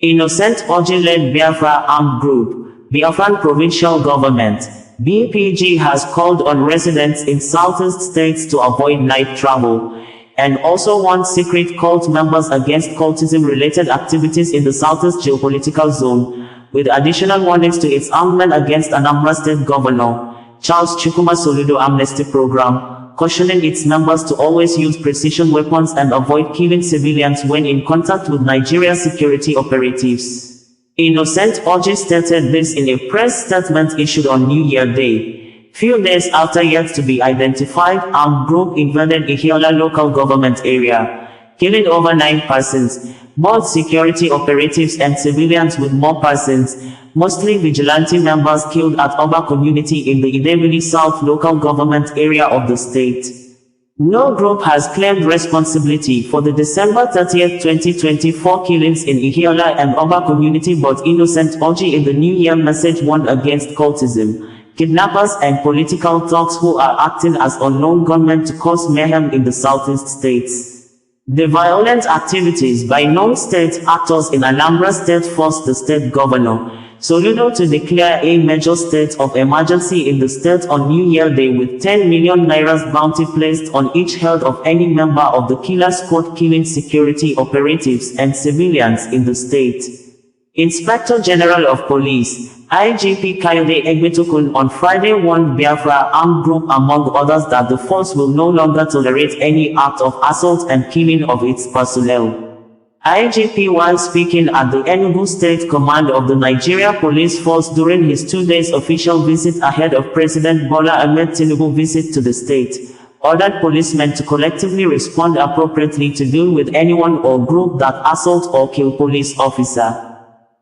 Innocent Orji-led Biafra Armed Group, Biafran Provincial Government, BPG has called on residents in southeast states to avoid night travel, and also warned secret cult members against cultism-related activities in the southeast geopolitical zone, with additional warnings to its armed men against Anambra State Governor, Chukwuma Soludo Amnesty program, cautioning its members to always use precision weapons and avoid killing civilians when in contact with Nigeria's security operatives. Innocent Orji stated this in a press statement issued on New Year Day. Few days after yet to be identified armed group invaded Ihiola local government area, killing over 9 persons, both security operatives and civilians, with more persons, mostly vigilante members, killed at Oba community in the Idemili South local government area of the state. No group has claimed responsibility for the December 30, 2024 killings in Ihiola and Oba community, but Innocent Orji in the New Year message warned against cultism, kidnappers and political thugs who are acting as unknown gunmen to cause mayhem in the southeast states. The violent activities by known state actors in Anambra State forced the state governor, Soludo, to declare a major state of emergency in the state on New Year Day, with 10 million naira's bounty placed on each head of any member of the killer squad killing security operatives and civilians in the state. Inspector General of Police, IGP Kayode Egbetukun, on Friday warned Biafra Armed Group, among others, that the force will no longer tolerate any act of assault and killing of its personnel. IGP, while speaking at the Enugu State Command of the Nigeria Police Force during his 2 days official visit ahead of President Bola Ahmed Tinubu's visit to the state, ordered policemen to collectively respond appropriately to deal with anyone or group that assault or kill police officer.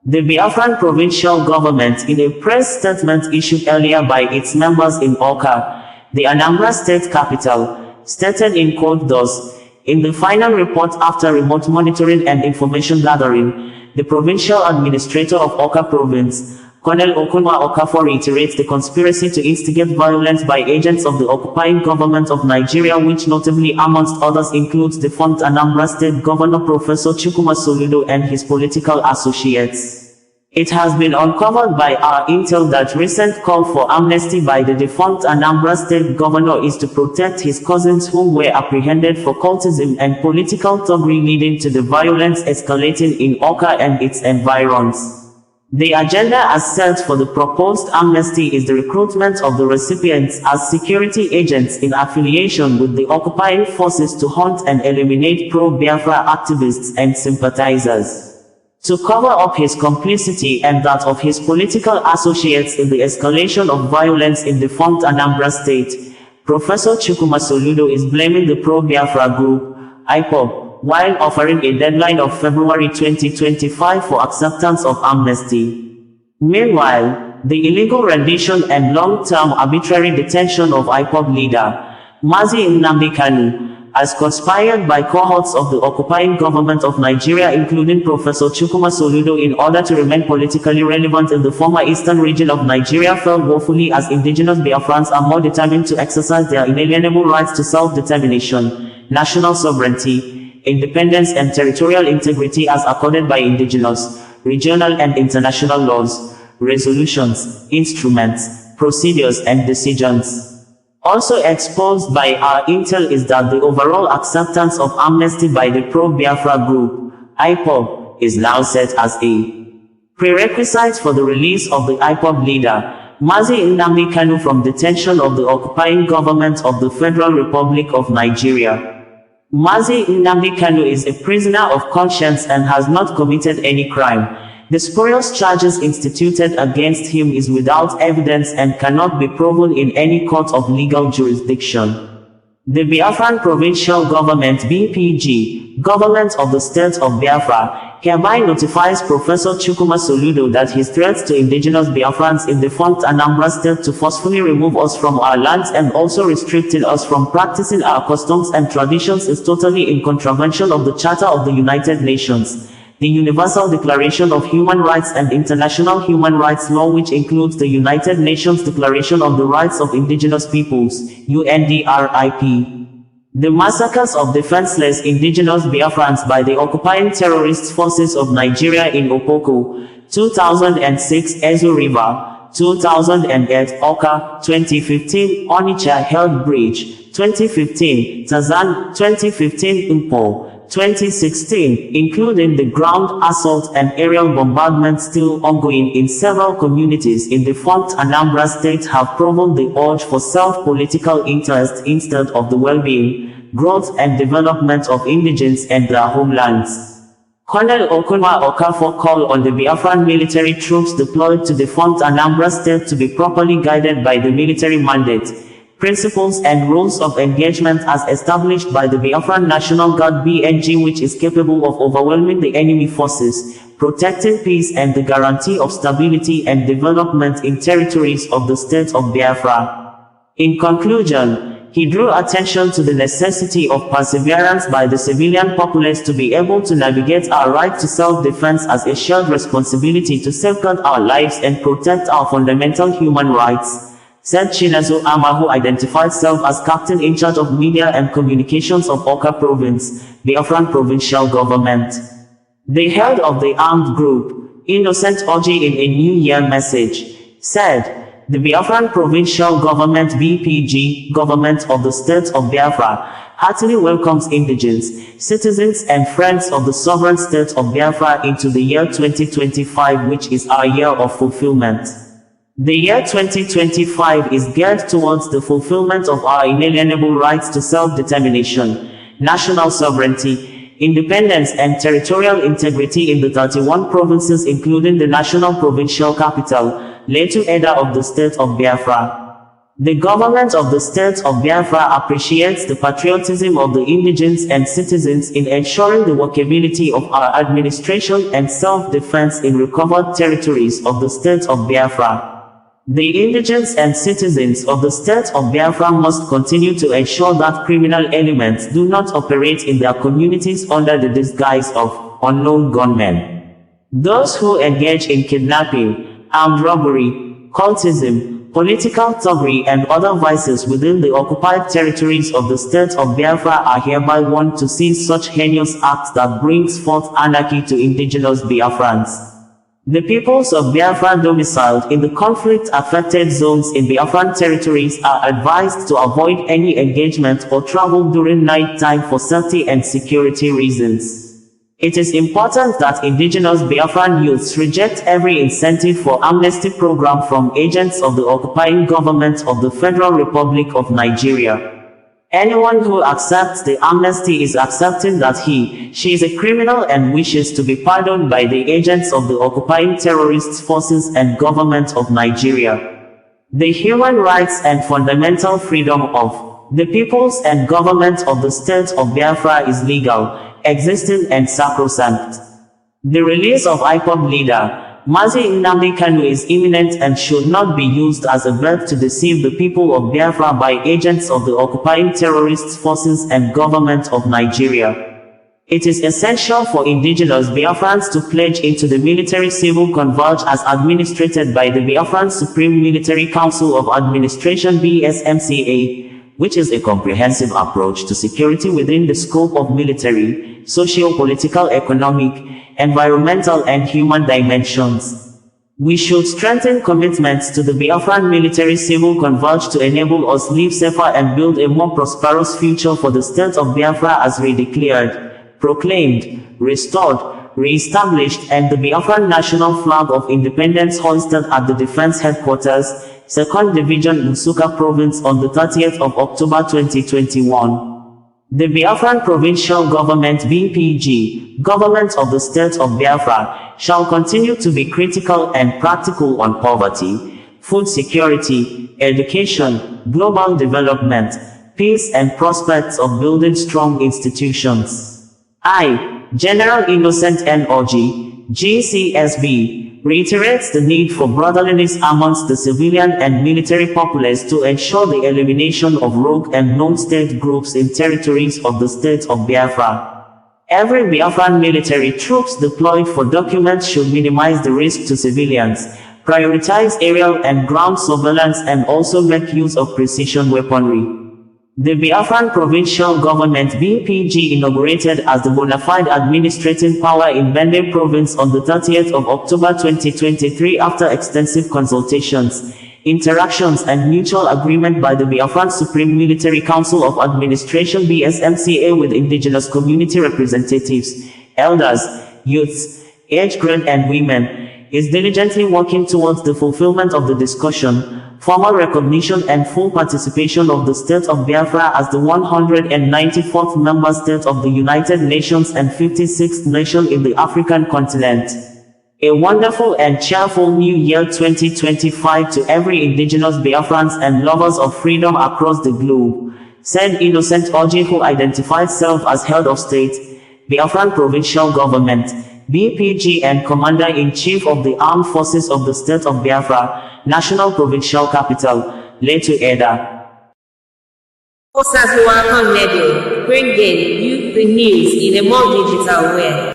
The Biafran Provincial Government, in a press statement issued earlier by its members in Awka, the Anambra State capital, stated in quote thus: in the final report after remote monitoring and information gathering, the Provincial Administrator of Awka Province, Colonel Okunwa Okafor, reiterates the conspiracy to instigate violence by agents of the occupying government of Nigeria, which notably amongst others includes defunct Anambra State Governor Professor Chukwuma Soludo and his political associates. It has been uncovered by our intel that recent call for amnesty by the defunct Anambra State Governor is to protect his cousins who were apprehended for cultism and political thuggery, leading to the violence escalating in Awka and its environs. The agenda as set for the proposed amnesty is the recruitment of the recipients as security agents in affiliation with the occupying forces to hunt and eliminate pro-Biafra activists and sympathizers. To cover up his complicity and that of his political associates in the escalation of violence in defunct Anambra State, Professor Chukwuma Soludo is blaming the pro-Biafra group, IPOB, while offering a deadline of February 2025 for acceptance of amnesty. Meanwhile, the illegal rendition and long-term arbitrary detention of IPOB leader, Mazi Nnamdi Kanu, as conspired by cohorts of the occupying government of Nigeria, including Professor Chukwuma Soludo, in order to remain politically relevant in the former eastern region of Nigeria, failed woefully, as indigenous Biafrans are more determined to exercise their inalienable rights to self-determination, national sovereignty, independence and territorial integrity as accorded by indigenous, regional and international laws, resolutions, instruments, procedures and decisions. Also exposed by our intel is that the overall acceptance of amnesty by the pro-Biafra group, IPOB, is now set as a prerequisite for the release of the IPOB leader, Mazi Nnamdi Kanu, from detention of the occupying government of the Federal Republic of Nigeria. Mazi Nnamdi Kanu is a prisoner of conscience and has not committed any crime. The spurious charges instituted against him is without evidence and cannot be proven in any court of legal jurisdiction. The Biafran Provincial Government (BPG), Government of the State of Biafra, hereby notifies Professor Chukwuma Soludo that his threats to indigenous Biafrans in defunct Anambra State to forcefully remove us from our lands and also restricting us from practicing our customs and traditions is totally in contravention of the Charter of the United Nations, the Universal Declaration of Human Rights and international human rights law, which includes the United Nations Declaration on the Rights of Indigenous Peoples, UNDRIP. The massacres of defenseless indigenous Biafrans by the occupying terrorist forces of Nigeria in Opoko, 2006 Ezo River, 2008 Oka, 2015 Onitsha Held Bridge, 2015 Tazan, 2015 Mpo, 2016, including the ground assault and aerial bombardment still ongoing in several communities in the defunct Anambra State, have proven the urge for self-political interest instead of the well-being, growth and development of indigents and their homelands. Colonel Okunwa Okafor called on the Biafran military troops deployed to the defunct Anambra State to be properly guided by the military mandate, principles and rules of engagement as established by the Biafran National Guard (BNG), which is capable of overwhelming the enemy forces, protecting peace and the guarantee of stability and development in territories of the state of Biafra. In conclusion, he drew attention to the necessity of perseverance by the civilian populace to be able to navigate our right to self-defense as a shared responsibility to safeguard our lives and protect our fundamental human rights, said Chinedu Ama, who identified self as captain in charge of media and communications of Awka Province, Biafran Provincial Government. The head of the armed group, Innocent Orji, in a New Year message, said, "The Biafran Provincial Government (BPG) government of the state of Biafra heartily welcomes indigents, citizens and friends of the sovereign state of Biafra into the year 2025, which is our year of fulfillment. The year 2025 is geared towards the fulfillment of our inalienable rights to self-determination, national sovereignty, independence and territorial integrity in the 31 provinces including the national provincial capital, Letu Eda of the state of Biafra. The government of the state of Biafra appreciates the patriotism of the indigents and citizens in ensuring the workability of our administration and self-defense in recovered territories of the state of Biafra. The indigents and citizens of the state of Biafra must continue to ensure that criminal elements do not operate in their communities under the disguise of unknown gunmen. Those who engage in kidnapping, armed robbery, cultism, political thuggery and other vices within the occupied territories of the state of Biafra are hereby warned to cease such heinous acts that brings forth anarchy to indigenous Biafrans. The peoples of Biafra domiciled in the conflict-affected zones in Biafran territories are advised to avoid any engagement or travel during night time for safety and security reasons. It is important that indigenous Biafran youths reject every incentive for amnesty program from agents of the occupying government of the Federal Republic of Nigeria. Anyone who accepts the amnesty is accepting that she is a criminal and wishes to be pardoned by the agents of the occupying terrorist forces and government of Nigeria. The human rights and fundamental freedom of the peoples and government of the state of Biafra is legal, existing and sacrosanct. The release of IPOB leader, Mazi Nnamdi Kanu, is imminent and should not be used as a bait to deceive the people of Biafra by agents of the occupying terrorist forces and government of Nigeria. It is essential for indigenous Biafrans to pledge into the military-civil converge as administrated by the Biafran Supreme Military Council of Administration (BSMCA), which is a comprehensive approach to security within the scope of military, socio-political, economic, environmental and human dimensions. We should strengthen commitments to the Biafran military-civil converge to enable us live safer and build a more prosperous future for the state of Biafra as redeclared, proclaimed, restored, re-established, and the Biafran national flag of independence hoisted at the Defense Headquarters, 2nd Division, Nsukka Province on the 30th of October 2021. The Biafran Provincial Government (BPG), government of the state of Biafra, shall continue to be critical and practical on poverty, food security, education, global development, peace and prospects of building strong institutions. I, General Innocent Orji, GCSB, reiterates the need for brotherliness amongst the civilian and military populace to ensure the elimination of rogue and non-state groups in territories of the state of Biafra. Every Biafran military troops deployed for documents should minimize the risk to civilians, prioritize aerial and ground surveillance and also make use of precision weaponry. The Biafran Provincial Government (BPG) inaugurated as the bona fide administrative power in Bende Province on the 30th of October 2023 after extensive consultations, interactions and mutual agreement by the Biafran Supreme Military Council of Administration (BSMCA) with indigenous community representatives, elders, youths, age-grade and women, is diligently working towards the fulfillment of the discussion, formal recognition and full participation of the State of Biafra as the 194th member state of the United Nations and 56th nation in the African continent. A wonderful and cheerful New Year 2025 to every indigenous Biafrans and lovers of freedom across the globe, said Innocent Orji, who identified self as head of state, Biafran Provincial Government, BPG and Commander-in-Chief of the Armed Forces of the State of Biafra, National Provincial Capital, Letu Eda. Osasua Connedio, bringing you the news in a more digital way.